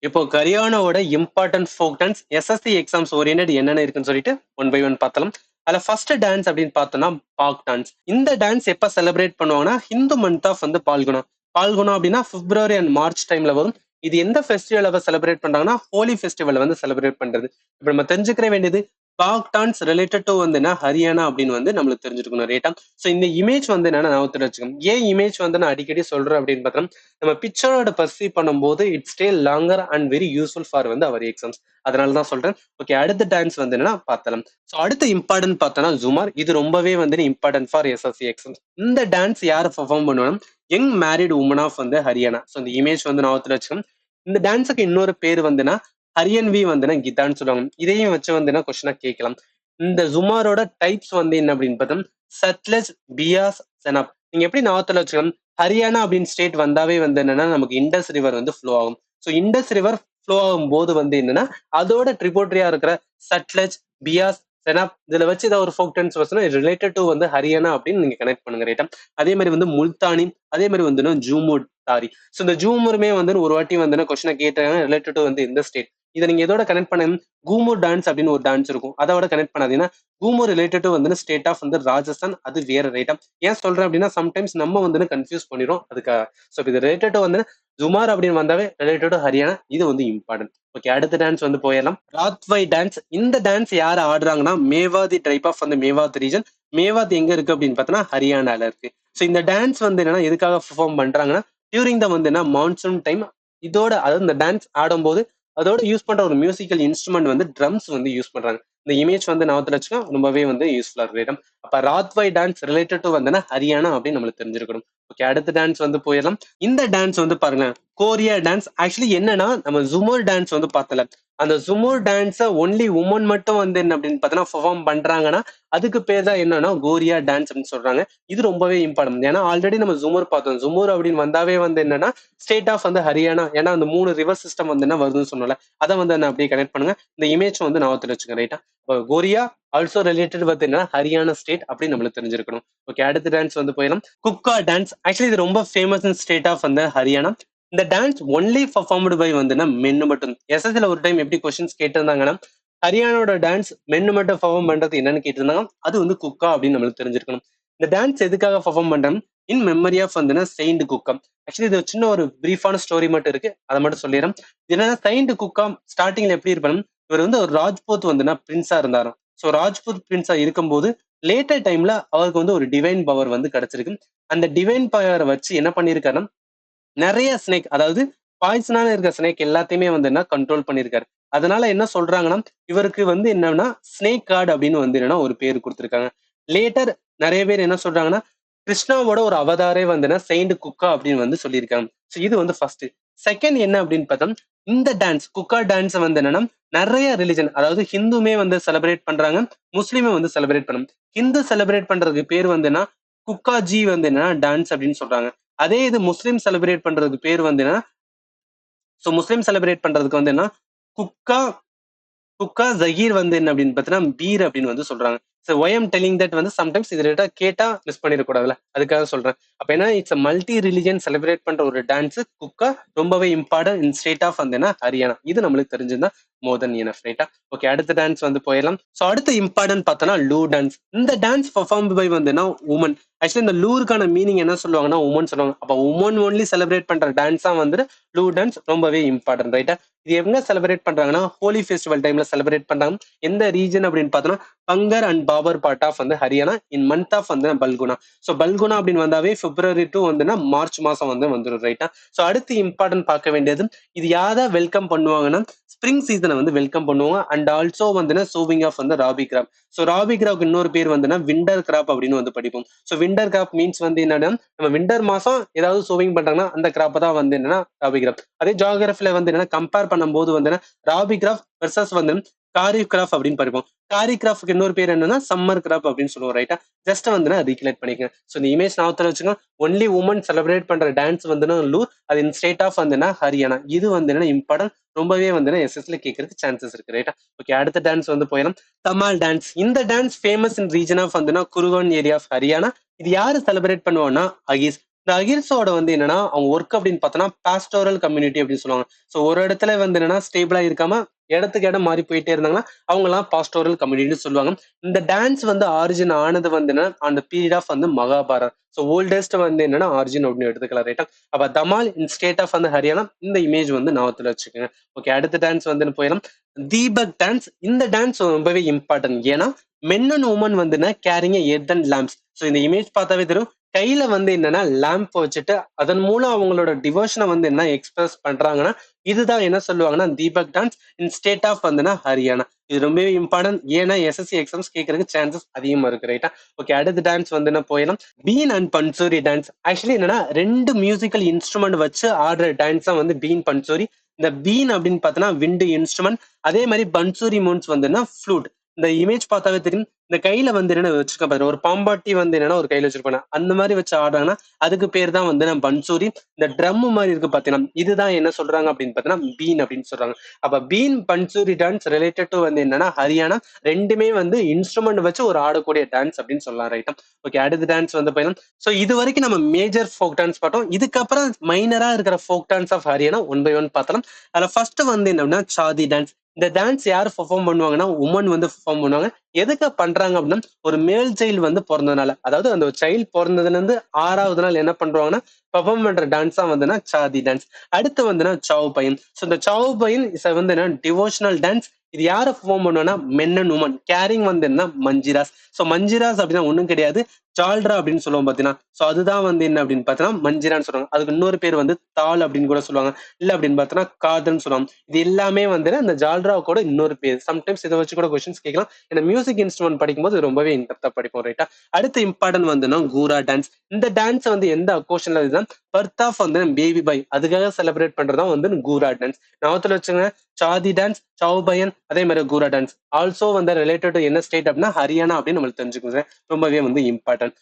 இப்போ ஹரியானாவோட important folk dance SSC exams orient என்னென்ன இருக்குன்னு சொல்லிட்டு ஒன் பை ஒன் பார்த்தலாம். அதுல ஃபர்ஸ்ட் டான்ஸ் அப்படின்னு பார்த்தோம்னா பாக் டான்ஸ். இந்த டான்ஸ் எப்ப செலிப்ரேட் பண்ணுவாங்கன்னா ஹிந்து மந்த் ஆஃப் பால்குணம். பால்குணம் அப்படின்னா பிப்ரவரி அண்ட் மார்ச் டைம்ல வரும். இது எந்த ஃபெஸ்டிவலை செலிப்ரேட் பண்றாங்கன்னா ஹோலி ஃபெஸ்டிவல் செலிப்ரேட் பண்றது. இப்ப நம்ம தெரிஞ்சுக்கிற வேண்டியது பாக் டான்ஸ் ரிலேட்டட் டு ஹரியானா அப்படின்னு நம்மளுக்கு தெரிஞ்சிருக்கணும் ரைட்டா. ஸோ இந்த இமேஜ் என்னன்னா ஞாபகத்துல வச்சுக்கணும். ஏன் இமேஜ் நான் அடிக்கடி சொல்றேன் அப்படின்னு பார்த்தோம்னா நம்ம பிக்சரோட பர்சீவ் பண்ணும்போது it's stay longer and very useful for our exams. அதனால தான் சொல்றேன். ஓகே, அடுத்த டான்ஸ் என்னன்னா பார்த்தலாம். ஸோ அடுத்த இம்பார்ட்டன்ட் பார்த்தோம்னா ஜுமார். இது ரொம்பவே இம்பார்ட்டன்ட் ஃபார் எஸ்எஸ்சி எக்ஸாம்ஸ். இந்த டான்ஸ் யார் பெர்ஃபார்ம் பண்ணுவோம்? Young married women of Haryana. So இந்த இமேஜ் ஞாபகத்துல வச்சுக்கணும். இந்த டான்ஸுக்கு இன்னொரு பேர் ஹரியன் வி கிதான்னு சொல்லுவாங்க. இதையும் வச்சு கொஸ்டினா கேட்கலாம். இந்த ஜுமாரோட டைப்ஸ் என்ன அப்படின்னு பார்த்தோம், சட்லஜ், பியாஸ், செனாப். நீங்க எப்படி ஞாபகத்துல வச்சுக்கணும்? ஹரியானா அப்படின்னு ஸ்டேட் வந்தாவே என்னன்னா நமக்கு இண்டஸ் ரிவர் ஃப்ளோ ஆகும். ஸோ இண்டஸ் ரிவர் ஃப்ளோ ஆகும் போது என்னன்னா அதோட ட்ரிபோட்டரியா இருக்கிற சட்லஜ், பியாஸ், செனாப் இதுல வச்சு ஏதாவது ஒரு ஃபோக் டான்ஸ் வச்சுன்னா ரிலேட்டட் டு ஹரியானா அப்படின்னு நீங்க கனெக்ட் பண்ணுங்க ரைட்டா. அதே மாதிரி முல்தானி, அதே மாதிரி ஜூமூட் தாரி. ஸோ இந்த ஜூமருமே ஒரு வாட்டி கொஸ்டினை கேட்டாங்க ரிலேட்டட் டு இந்த ஸ்டேட். இதை நீங்க எதோட கனெக்ட் பண்ண, கூமூர் டான்ஸ் அப்படின்னு ஒரு டான்ஸ் இருக்கும், அதோட கனெக்ட் பண்ணாதீங்கன்னா Ghoomar related to state of Rajasthan. அது வேற ரைட்டா. ஏன் சொல்றேன் அப்படின்னா சம்டைம்ஸ் நம்ம கன்ஃபியூஸ் பண்ணிடும் அதுக்காக. ஸோ இது ரிலேட்டட் டு ஜுமார் அப்படின்னு வந்தாவே ரிலேட்டட் டு ஹரியானா. இது இம்பார்ட்டன்ட். ஓகே, அடுத்த டான்ஸ் போயிடலாம். ராத்வை டான்ஸ். இந்த டான்ஸ் யார் ஆடுறாங்கன்னா மேவாதி type of Mewat region. Mewat எங்க இருக்கு அப்படின்னு பார்த்தோன்னா ஹரியானால இருக்கு. ஸோ இந்த டான்ஸ் என்னன்னா எதுக்காக பெர்ஃபார்ம் பண்றாங்கன்னா டியூரிங் த மான்சூன் டைம். இதோட அதாவது இந்த டான்ஸ் ஆடும்போது அதோட யூஸ் பண்ற ஒரு மியூசிக்கல் இன்ஸ்ட்ருமெண்ட் ட்ரம்ஸ் யூஸ் பண்றாங்க. இந்த இமேஜ் ஞாபகத்துல வச்சுக்கோ, ரொம்பவே யூஸ்ஃபுல்லா இருக்கும். அப்ப ராத்வை டான்ஸ் ரிலேட்டட் டு ஹரியானா அப்படின்னு நம்மளுக்கு தெரிஞ்சிருக்கணும். ஓகே, அடுத்த டான்ஸ் போயிடலாம். இந்த டான்ஸ் பாருங்க, கோரியா டான்ஸ். ஆக்சுவலி என்னன்னா நம்ம ஜுமர் டான்ஸ் பார்த்தல, அந்த ஜுமர் டான்ஸ ஒன்லி உமன் மட்டும் என்ன அப்படின்னு பார்த்தோன்னா பெர்ஃபார்ம் பண்றாங்கன்னா அதுக்கு பேர் தான் என்னன்னா கோரியா டான்ஸ் அப்படின்னு சொல்றாங்க. இது ரொம்பவே இம்பார்ட்டன்ட். ஏன்னா ஆல்ரெடி நம்ம ஜுமர் பார்த்தோம். ஜுமர் அப்படின்னு வந்தாவே என்னன்னா ஸ்டேட் ஆஃப் ஹரியானா. ஏன்னா அந்த 3 ரிவர் சிஸ்டம் என்ன வருதுன்னு சொன்னல, அதை என்ன அப்படியே கனெக்ட் பண்ணுங்க. இந்த இமேஜ் ஞாபகத்துல வச்சுங்க ரைட்டா. Chorea also related Haryana state அப்படின்னு நம்மளுக்கு தெரிஞ்சிருக்கணும். ஓகே, அடுத்த டான்ஸ் போயிடலாம். குக்கா டான்ஸ். ஆக்சுவலி இது ரொம்ப ஃபேமஸ் ஸ்டேட் ஆஃப் ஹரியானா. இந்த டான்ஸ் ஒன்லி பர்ஃபார்ம்டு பை மென்னு மட்டும். எஸ்எஸ்ல ஒரு டைம் எப்படி கொஸ்டின்ஸ் கேட்டிருந்தாங்கன்னா ஹரியானாவோட டான்ஸ் மென்னு மட்டும் பர்ஃபார்ம் பண்றது என்னன்னு கேட்டிருந்தாங்க. அது குக்கா அப்படின்னு நம்மளுக்கு தெரிஞ்சிருக்கணும். இந்த டான்ஸ் எதுக்காக பர்ஃபார்ம் பண்றோம்? இன் மெமரி ஆஃப் செயின்ட் குக்கம். ஆக்சுவலி இது சின்ன ஒரு பிரீஃபான ஸ்டோரி மட்டும் இருக்கு, அதை மட்டும் சொல்லிடுறேன். என்னன்னா செயின்ட் குக்கம் ஸ்டார்டிங்ல எப்படி இருப்பாங்க, இவர் ஒரு ராஜ்பூத் பிரின்ஸா இருந்தாராம். ஸோ ராஜ்பூத் பிரின்ஸா இருக்கும்போது லேட்டர் டைம்ல அவருக்கு ஒரு டிவைன் பவர் கிடைச்சிருக்கு. அந்த டிவைன் பவரை வச்சு என்ன பண்ணிருக்காருன்னா நிறைய ஸ்னேக், அதாவது பாய்சனான இருக்க ஸ்னேக் எல்லாத்தையுமே கண்ட்ரோல் பண்ணிருக்காரு. அதனால என்ன சொல்றாங்கன்னா இவருக்கு என்னன்னா ஸ்னேக் கார்டு அப்படின்னு என்னன்னா ஒரு பேர் கொடுத்திருக்காங்க. லேட்டர் நிறைய பேர் என்ன சொல்றாங்கன்னா கிருஷ்ணாவோட ஒரு அவதாரே செயின்ட் குக்கா அப்படின்னு சொல்லியிருக்காங்க. ஸோ இது ஃபர்ஸ்ட். செகண்ட் என்ன அப்படின்னு பார்த்தா இந்த டான்ஸ் குக்கா டான்ஸ் என்னன்னா நிறைய ரிலிஜன், அதாவது ஹிந்துமே செலிப்ரேட் பண்றாங்க, முஸ்லீமே செலிப்ரேட் பண்ணும். ஹிந்து செலிப்ரேட் பண்றதுக்கு பேர் குக்காஜி என்னன்னா டான்ஸ் அப்படின்னு சொல்றாங்க. அதே இது முஸ்லீம் செலிப்ரேட் பண்றதுக்கு பேர் என்னன்னா, ஸோ முஸ்லீம் செலிப்ரேட் பண்றதுக்கு என்ன குக்கா குக்கா ஜஹீர் என்ன அப்படின்னு பார்த்தீங்கன்னா பீர் அப்படின்னு சொல்றாங்க. So why I'm telling that sometimes இது ரிலேட்டா கேட்டா மிஸ் பண்ணிடக்கூடாதுல, அதுக்காக சொல்றேன். அப்ப என்ன, இட்ஸ் மல்டி ரிலிஜன் செலிப்ரேட் பண்ற ஒரு டான்ஸ் குக்கா, ரொம்பவே important in state of Haryana. இது நம்மளுக்கு தெரிஞ்சிருந்தா மோர் தென் எனஃப் ரைட்டா. ஓகே, அடுத்த டான்ஸ் போயிடலாம். ஸோ அடுத்த இம்பார்ட்டன்ட் பார்த்தோம்னா லூ டான்ஸ். இந்த dance perform by women. Actually இந்த லூருக்கான மீனிங் என்ன சொல்லுவாங்கன்னா உமன் சொல்லுவாங்க. அப்ப உமன் ஒன்லி செலிப்ரேட் பண்ற டான்ஸா லூ டான்ஸ் ரொம்பவே இம்பார்ட்டன்ட் ரைட்டா. இது எங்க செலிப்ரேட் பண்றாங்கன்னா ஹோலி ஃபெஸ்டிவல் டைம்ல செலிப்ரேட் பண்றாங்க. எந்த ரீஜன் அப்படின்னு பார்த்தோம்னா பங்கர் அண்ட் பாபர் part of Haryana in month of Phalguna. So Phalguna அப்படின்னு வந்தாவே பிப்ரவரி டு மார்ச் மாசம் வந்துடும் ரைட்டா. ஸோ அடுத்து இம்பார்ட்டன்ட் பார்க்க வேண்டியது, இது யாரை வெல்கம் பண்ணுவாங்கன்னா ஸ்ப்ரிங் சீசனை வெல்கம் பண்ணுவாங்க. And also sowing of rabi crop. So rabi கிராப்க்கு இன்னொரு பேர் விண்டர் கிராப் அப்படின்னு படிப்போம். ஸோ விண்டர் கிராப் மீன்ஸ் என்னன்னா நம்ம விண்டர் மாசம் ஏதாவது சோவிங் பண்றாங்கன்னா அந்த கிராப் தான் என்னன்னா ராபி கிராப். அதே ஜியோகிராஃபில என்னன்னா கம்பேர் பண்ணும்போது rabi crop versus kharif crop அப்படின்னு படிப்போம். காரி கிராஃப்க்கு இன்னொரு பேர் என்னன்னா சம்மர் கிராப் அப்படின்னு சொல்லுவோம் ரைட்டா. ஜஸ்ட் ரீகலெக்ட் பண்ணிக்கங்க. ஸோ இந்த இமேஜ் ஞாபகத்துல வச்சுக்கோங்க. ஒன்லி உமன் செலிப்ரேட் பண்ற டான்ஸ் லூர், அது இன் ஸ்டேட் ஆஃப் ஹரியானா. இது இம்பார்ட்டன்ட், ரொம்பவே எஸ்எஸ்ல கேட்கறதுக்கு சான்சஸ் இருக்கு ரைட்டா. ஓகே, அடுத்த டான்ஸ் போயிடலாம். தமால் டான்ஸ். இந்த dance famous in region of Gurgaon area of Haryana. இது யாரு செலிப்ரேட் பண்ணுவோம்னா அகீஸ். இந்த அகில்ஸோட வந்து என்னன்னா அவங்க ஒர்க் அப்படின்னு பார்த்தோம்னா பாஸ்டோரல் கம்யூனிட்டி அப்படின்னு சொல்லுவாங்க. ஸோ ஒரு இடத்துல வந்து என்னன்னா ஸ்டேபிளா இருக்காம இடத்துக்கு இடம் மாறி போயிட்டே இருந்தாங்கன்னா அவங்கலாம் பாஸ்டோரல் கம்யூனிட்டி சொல்லுவாங்க. இந்த டான்ஸ் வந்து ஆரிஜின் ஆனது வந்து என்ன அந்த பீரியட் ஆஃப் வந்து மகாபாரத். ஸோ ஓல்டஸ்ட் வந்து என்னன்னா ஆரிஜின் அப்படின்னு எடுத்துக்கலாம் ரைட்டா. அப்ப தமால் இன் ஸ்டேட் ஆஃப் வந்து ஹரியானா இந்த இமேஜ் வந்து ஞாபகத்துல வச்சுக்கோங்க. ஓகே, அடுத்த டான்ஸ் வந்து போயிடலாம். தீபக் டான்ஸ். இந்த டான்ஸ் ரொம்பவே இம்பார்ட்டன்ட். ஏன்னா மென் அண்ட் உமன் வந்து carrying earth and lamps. So இந்த இமேஜ் பார்த்தாவே தெரியும். கையில வந்து என்னன்னா லேம்ப் வச்சுட்டு அதன் மூலம் அவங்களோட டிவோஷனை வந்து என்ன எக்ஸ்பிரஸ் பண்றாங்கன்னா இதுதான் என்ன சொல்லுவாங்கன்னா Deepak dance in state of வந்துன்னா ஹரியானா. இது ரொம்பவே இம்பார்ட்டன்ட். ஏன்னா எஸ்எஸ்சி எக்ஸாம்ஸ் கேட்கறதுக்கு சான்சஸ் அதிகமா இருக்கு ரைட்டா. ஓகே, அடுத்த டான்ஸ் வந்து என்ன போயிடலாம். Been and Bansuri dance. Actually என்னன்னா 2 மியூசிக்கல் இன்ஸ்ட்ருமெண்ட் வச்சு ஆடுற டான்ஸ் தான் வந்து பீன் பன்சூரி. இந்த பீன் அப்படின்னு பார்த்தோன்னா விண்டு இன்ஸ்ட்ருமெண்ட். அதே மாதிரி பன்சூரி மூன்ஸ் வந்துன்னா ஃப்ளூட். இந்த இமேஜ் பார்த்தாவே தெரியும். இந்த கையில வந்து என்ன வச்சிருக்க பாரு, ஒரு பாம்பாட்டி வந்து என்னன்னா ஒரு கையில வச்சிருப்பாங்க. அந்த மாதிரி வச்சு ஆடுறாங்கன்னா அதுக்கு பேர் தான் வந்து பன்சூரி. இந்த ட்ரம் மாதிரி இருக்கு பாத்தீங்கன்னா இதுதான் என்ன சொல்றாங்க அப்படின்னு பாத்தீங்கன்னா பீன் அப்படின்னு சொல்றாங்க. அப்ப been Bansuri dance related to வந்து என்னன்னா ஹரியானா. ரெண்டுமே வந்து இன்ஸ்ட்ருமெண்ட் வச்சு ஒரு ஆடக்கூடிய டான்ஸ் அப்படின்னு சொல்லலாம் ரைட்டா. ஓகே, அடுத்த டான்ஸ் வந்து போயிடலாம். ஸோ இது வரைக்கும் நம்ம மேஜர் ஃபோக் டான்ஸ் பார்த்தோம். இதுக்கப்புறம் மைனரா இருக்கிற folk dance of Haryana one by one பார்த்தலாம். அதுல ஃபர்ஸ்ட் வந்து என்னன்னா சாதி டான்ஸ். இந்த டான்ஸ் யார் பெர்ஃபார்ம் பண்ணுவாங்கன்னா உமன் வந்து பெர்ஃபார்ம் பண்ணுவாங்க. எதுக்கு பண்றாங்க அப்படின்னா ஒரு மேல் சைல்டு வந்து பிறந்ததுனால, அதாவது அந்த சைல்டு பிறந்ததுல இருந்து 6வது நாள் என்ன பண்றாங்கன்னா பெர்ஃபார்ம் பண்ற டான்ஸ் தான் வந்துன்னா சாதி டான்ஸ். அடுத்து வந்துன்னா சாவ் பையன். ஸோ இந்த சாவ் பையன் இஸ் வந்து என்ன டிவோஷனல் டான்ஸ். இது யாரை பெர்ஃபார்ம் பண்ணுவோம்னா மென் அண்ட் உமன். கேரிங் வந்து என்ன மஞ்சிராஸ். ஸோ மஞ்சிராஸ் அப்படின்னா ஒண்ணும் கிடையாது, ஜால்ரா அப்படின்னு சொல்லுவோம் பாத்தீங்கன்னா. ஸோ அதுதான் வந்து என்ன அப்படின்னு பார்த்தீங்கன்னா மஞ்சிரான்னு சொல்றாங்க. அதுக்கு இன்னொரு பேர் வந்து தாள் அப்படின்னு கூட சொல்லுவாங்க. இல்ல அப்படின்னு பார்த்தோன்னா காதுன்னு சொல்லுவாங்க. இது எல்லாமே வந்து அந்த ஜால்ரா கூட இன்னொரு பேர். சம்டைம்ஸ் இதை வச்சு கூட கொஸ்டின்ஸ் கேட்கலாம். ஏன்னா மியூசிக் இன்ஸ்ட்ருமெண்ட் படிக்கும்போது ரொம்பவே இன்டெப்தா படிப்போம் ரைட்டா. அடுத்து இம்பார்ட்டன்ட் வந்துன்னா கூரா டான்ஸ். இந்த டான்ஸ் வந்து எந்த அக்கோஷன்ல இதுதான் பர்த் ஆஃப் வந்து பேபி பாய் அதுக்காக செலிப்ரேட் பண்றதா வந்து கூரா டான்ஸ். ஞாபகத்துல வச்சுங்க. சாதி டான்ஸ், சாவ் பையன், அதே மாதிரி கூரா டான்ஸ். ஆல்சோ வந்து ரிலேட்டட் என்ன ஸ்டேட் அப்படின்னா ஹரியானா அப்படின்னு நம்மளுக்கு தெரிஞ்சுக்கோங்க. ரொம்பவே வந்து இம்பார்ட்டன்ட்.